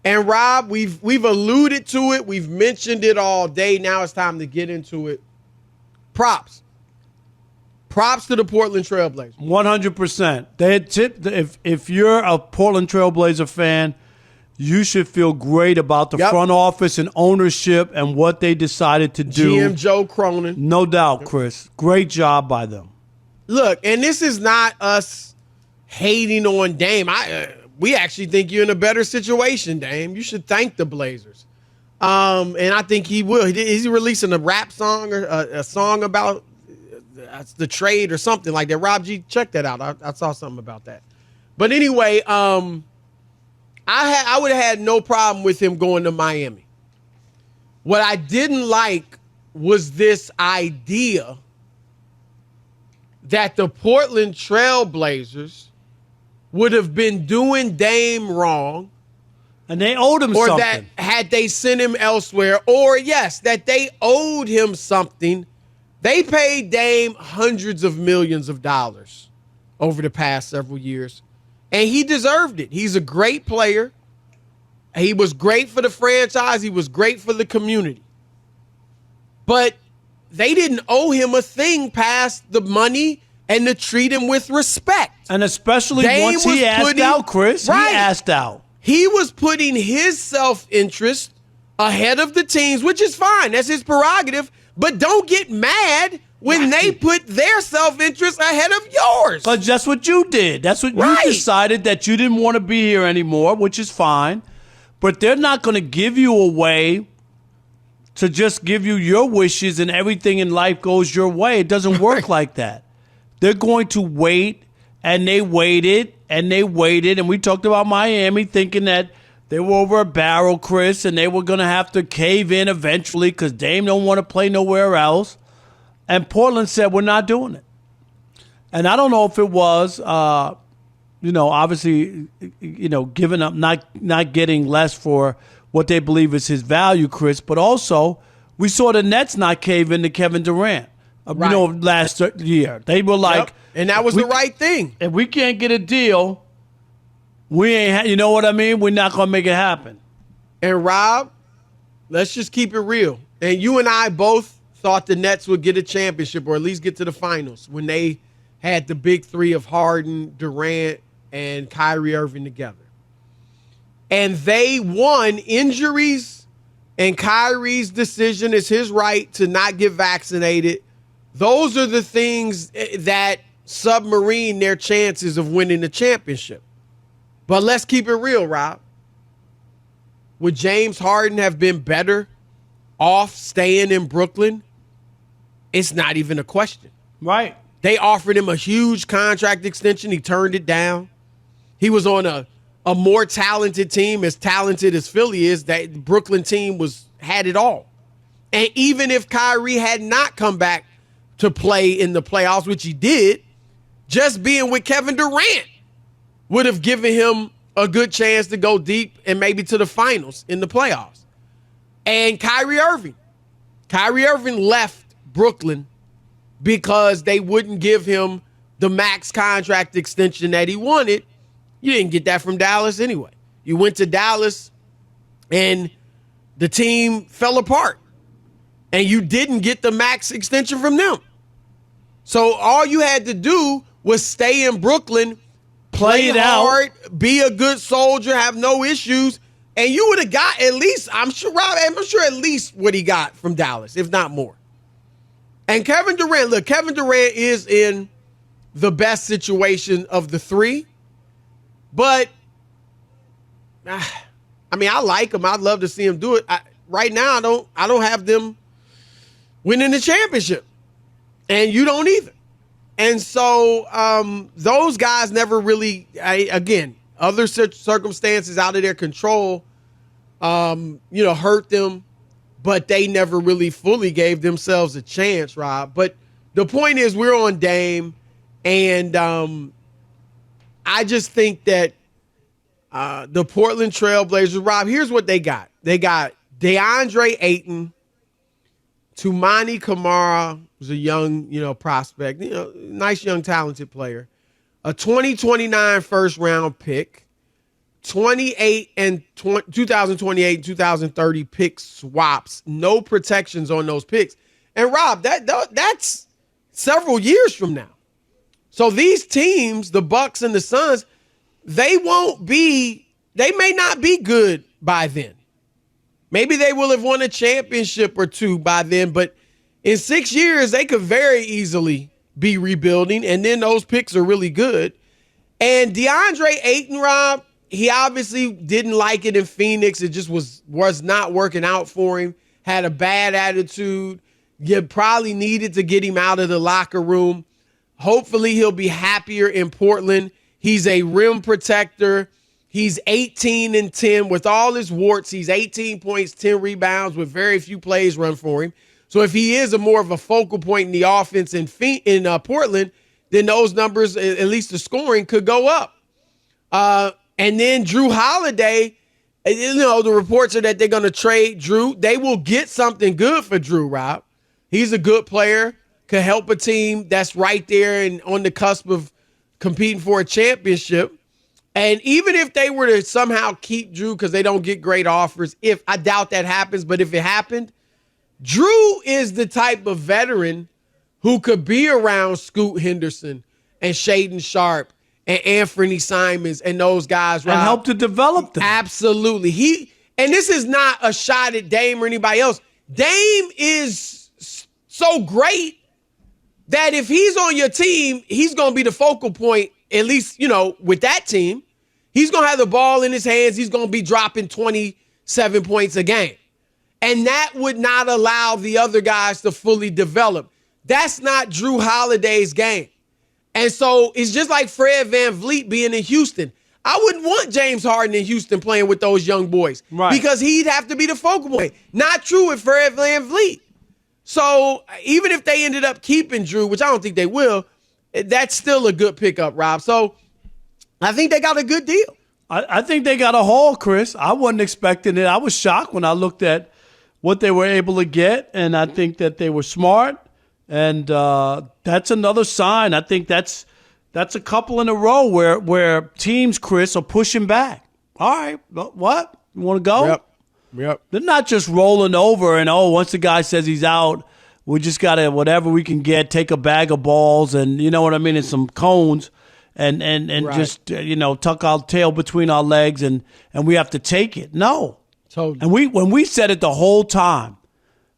And Rob, we've alluded to it. We've mentioned it all day. Now it's time to get into it. Props. Props to the Portland Trailblazers. 100%. They had tipped. If you're a Portland Trailblazer fan, you should feel great about the front office and ownership and what they decided to do. GM Joe Cronin. No doubt, Chris. Great job by them. Look, and this is not us hating on Dame. We actually think you're in a better situation, Dame. You should thank the Blazers. And I think he will. Is he releasing a rap song or a song about the trade or something like that? Rob G, check that out. I saw something about that. But anyway, I would have had no problem with him going to Miami. What I didn't like was this idea that the Portland Trailblazers would have been doing Dame wrong. And they owed him something. Or that had they sent him elsewhere, or yes, that they owed him something. They paid Dame hundreds of millions of dollars over the past several years. And he deserved it. He's a great player. He was great for the franchise. He was great for the community. But they didn't owe him a thing past the money and to treat him with respect. And especially Dame once he asked out, Chris. Right. He asked out. He was putting his self-interest ahead of the team's, which is fine. That's his prerogative. But don't get mad when they put their self-interest ahead of yours. But that's what you did. That's what you decided, that you didn't want to be here anymore, which is fine. But they're not going to give you a way to just give you your wishes and everything in life goes your way. It doesn't work like that. They're going to wait, and they waited, and they waited. And we talked about Miami thinking that they were over a barrel, Chris, and they were going to have to cave in eventually because Dame don't want to play nowhere else. And Portland said, we're not doing it. And I don't know if it was, obviously, giving up, not getting less for what they believe is his value, Chris. But also, we saw the Nets not cave in to Kevin Durant. Last year. They were like... And that was the right thing. If we can't get a deal, we ain't... you know what I mean? We're not going to make it happen. And Rob, let's just keep it real. And you and I both thought the Nets would get a championship or at least get to the finals when they had the big three of Harden, Durant, and Kyrie Irving together. And they won. Injuries and Kyrie's decision is his right to not get vaccinated. Those are the things that submarine their chances of winning the championship. But let's keep it real, Rob. Would James Harden have been better off staying in Brooklyn? It's not even a question. Right. They offered him a huge contract extension. He turned it down. He was on a more talented team, as talented as Philly is. That Brooklyn team had it all. And even if Kyrie had not come back to play in the playoffs, which he did, just being with Kevin Durant would have given him a good chance to go deep and maybe to the finals in the playoffs. And Kyrie Irving left Brooklyn because they wouldn't give him the max contract extension that he wanted. You didn't get that from Dallas anyway. You went to Dallas and the team fell apart. And you didn't get the max extension from them. So all you had to do was stay in Brooklyn, play hard, be a good soldier, have no issues, and you would have got at least, I'm sure at least what he got from Dallas, if not more. And Kevin Durant is in the best situation of the three, but I like him. I'd love to see him do it. Right now, I don't have them winning the championship, and you don't either. And so those guys never really, other circumstances out of their control, hurt them, but they never really fully gave themselves a chance, Rob. But the point is, we're on Dame, and I just think that the Portland Trailblazers, Rob, here's what they got. They got DeAndre Ayton, Toumani Camara was a young, prospect, nice young talented player, a 2029 first round pick, 28 and 2028 and 2030 pick swaps, no protections on those picks. And Rob, that's several years from now. So these teams, the Bucks and the Suns, they may not be good by then. Maybe they will have won a championship or two by then, but in 6 years, they could very easily be rebuilding, and then those picks are really good. And DeAndre Ayton, Rob, he obviously didn't like it in Phoenix. It just was not working out for him. Had a bad attitude. You probably needed to get him out of the locker room. Hopefully he'll be happier in Portland. He's a rim protector. He's 18 and 10 with all his warts. He's 18 points, 10 rebounds with very few plays run for him. So if he is more of a focal point in the offense in Portland, then those numbers, at least the scoring, could go up. And then Drew Holiday, the reports are that they're going to trade Drew. They will get something good for Drew, Rob. He's a good player, could help a team that's right there and on the cusp of competing for a championship. And even if they were to somehow keep Drew because they don't get great offers, I doubt that happens, but if it happened, Drew is the type of veteran who could be around Scoot Henderson and Shaedon Sharpe and Anthony Simons and those guys, Rob. And help to develop them. Absolutely. And this is not a shot at Dame or anybody else. Dame is so great that if he's on your team, he's going to be the focal point, at least, with that team. He's going to have the ball in his hands. He's going to be dropping 27 points a game. And that would not allow the other guys to fully develop. That's not Drew Holiday's game. And so it's just like Fred VanVleet being in Houston. I wouldn't want James Harden in Houston playing with those young boys. Right. Because he'd have to be the focal point. Not true with Fred VanVleet. So even if they ended up keeping Drew, which I don't think they will, that's still a good pickup, Rob. So I think they got a good deal. I think they got a haul, Chris. I wasn't expecting it. I was shocked when I looked at what they were able to get, and I think that they were smart. And that's another sign. I think that's a couple in a row where teams, Chris, are pushing back. All right, what? You want to go? Yep. They're not just rolling over and, once the guy says he's out, we just got to, whatever we can get, take a bag of balls and, you know what I mean, and some cones and right. Just, tuck our tail between our legs and we have to take it. No. Totally. And when we said it the whole time,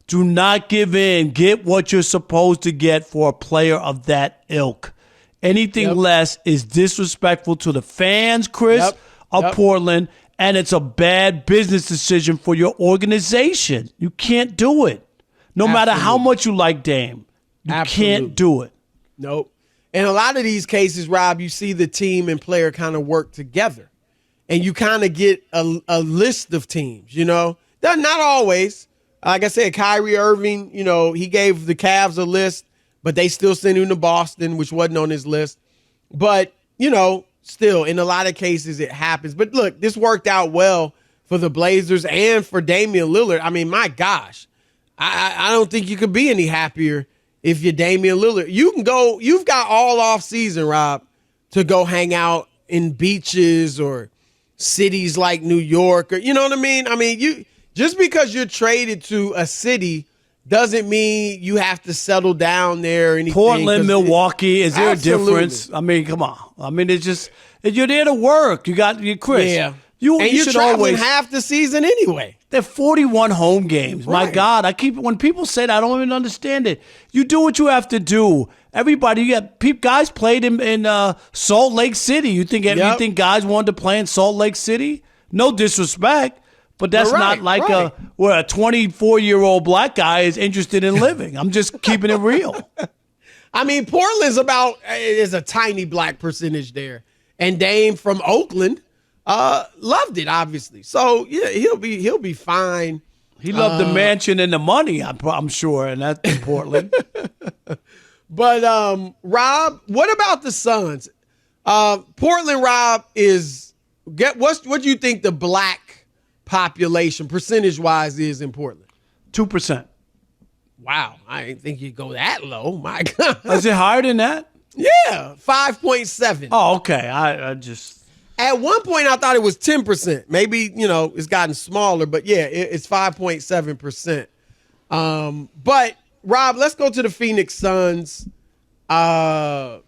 do not give in. Get what you're supposed to get for a player of that ilk. Anything less is disrespectful to the fans, Chris, of Portland, and it's a bad business decision for your organization. You can't do it. No matter how much you like Dame. You can't do it. Nope. In a lot of these cases, Rob, you see the team and player kind of work together. And you kind of get a list of teams, Not always. Like I said, Kyrie Irving, he gave the Cavs a list, but they still sent him to Boston, which wasn't on his list. But, still, in a lot of cases, it happens. But look, this worked out well for the Blazers and for Damian Lillard. I mean, my gosh, I don't think you could be any happier if you're Damian Lillard. You can go, you've got all off season, Rob, to go hang out in beaches or cities like New York, or you know what I mean? I mean, you just because you're traded to a city doesn't mean you have to settle down there or anything. Portland, Milwaukee, is there a difference? I mean, come on. I mean, it's just you're there to work. You got Chris. Yeah. You you're should traveling always half the season anyway. They're 41 home games. Right. My God, when people say that, I don't even understand it. You do what you have to do. Everybody, guys played in Salt Lake City. You think guys wanted to play in Salt Lake City? No disrespect, but that's not like a 24-year-old black guy is interested in living. I'm just keeping it real. I mean, Portland's is a tiny black percentage there, and Dame from Oakland loved it, obviously. So yeah, he'll be fine. He loved the mansion and the money, I'm sure, and that's in Portland. But Rob, what about the Suns? Portland, Rob, what do you think the black population percentage-wise is in Portland? 2%. Wow, I didn't think you'd go that low. My God, is it higher than that? Yeah, 5.7. Oh, okay. I just At one point, I thought it was 10%. Maybe, it's gotten smaller, but yeah, it's 5.7%. But Rob, let's go to the Phoenix Suns. I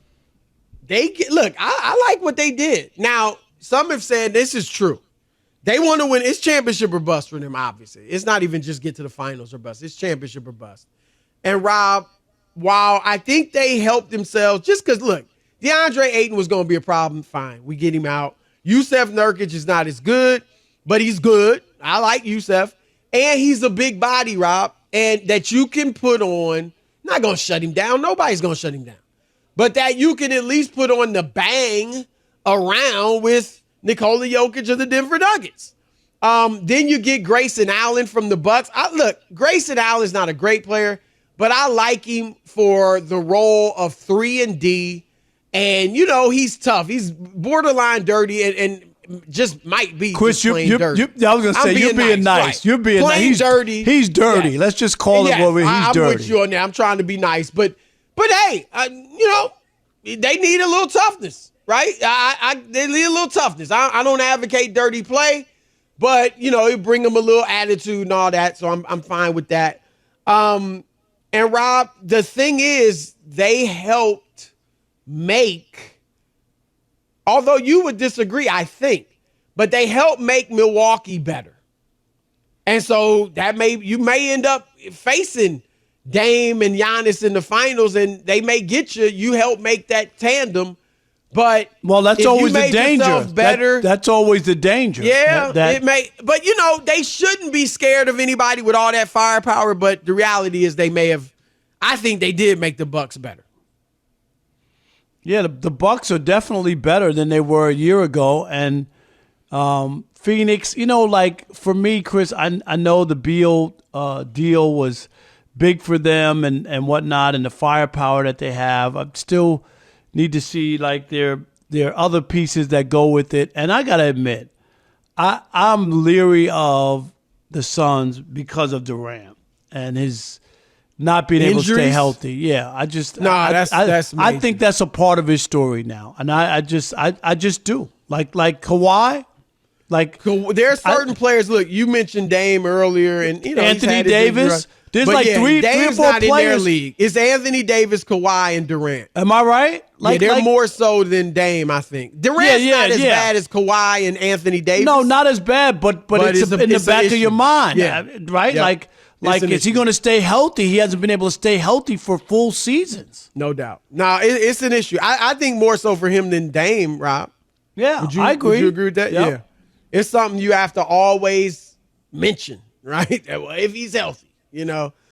like what they did. Now, some have said this is true. They want to win. It's championship or bust for them, obviously. It's not even just get to the finals or bust. It's championship or bust. And Rob, while I think they helped themselves, just because, look, DeAndre Ayton was going to be a problem, fine. We get him out. Yusef Nurkic is not as good, but he's good. I like Yusef. And he's a big body, Rob, and that you can put on. Not going to shut him down. Nobody's going to shut him down. But that you can at least put on the bang around with Nikola Jokic of the Denver Nuggets. Then you get Grayson Allen from the Bucks. Look, Grayson Allen's not a great player, but I like him for the role of 3 and D. And, he's tough. He's borderline dirty and just might be Chris, dirty. I was going to say, you're being nice. Right. You're being nice. He's dirty. He's dirty. Yes. Let's just call it what he's dirty. I'm with you on that. I'm trying to be nice. But hey, they need a little toughness, right? They need a little toughness. I don't advocate dirty play, but, it bring them a little attitude and all that, so I'm fine with that. And, Rob, the thing is, they helped make, although you would disagree, I think, but they helped make Milwaukee better. And so you may end up facing Dame and Giannis in the finals, and they may get you. You help make that tandem, but that's always the danger. Better, that's always the danger. Yeah, it may. But they shouldn't be scared of anybody with all that firepower. But the reality is, they may have. I think they did make the Bucks better. Yeah, the Bucks are definitely better than they were a year ago, and Phoenix. For me, Chris, I know the Beal deal was big for them and whatnot, and the firepower that they have. I still need to see there are other pieces that go with it. And I gotta admit, I'm leery of the Suns because of Durant and his not being able to stay healthy. Yeah, I think that's a part of his story now, and I just do like Kawhi. There are certain players. Look, you mentioned Dame earlier, and Anthony Davis. There's three or four not players in their league. It's Anthony Davis, Kawhi, and Durant. Am I right? They're more so than Dame, I think. Durant's not as bad as Kawhi and Anthony Davis. No, not as bad, but it's in the back of your mind, right? Yep. Is he going to stay healthy? He hasn't been able to stay healthy for full seasons. No doubt. No, it's an issue. I think more so for him than Dame, Rob. Yeah, I agree. Would you agree with that? Yep. Yeah. It's something you have to always mention, right? If he's healthy,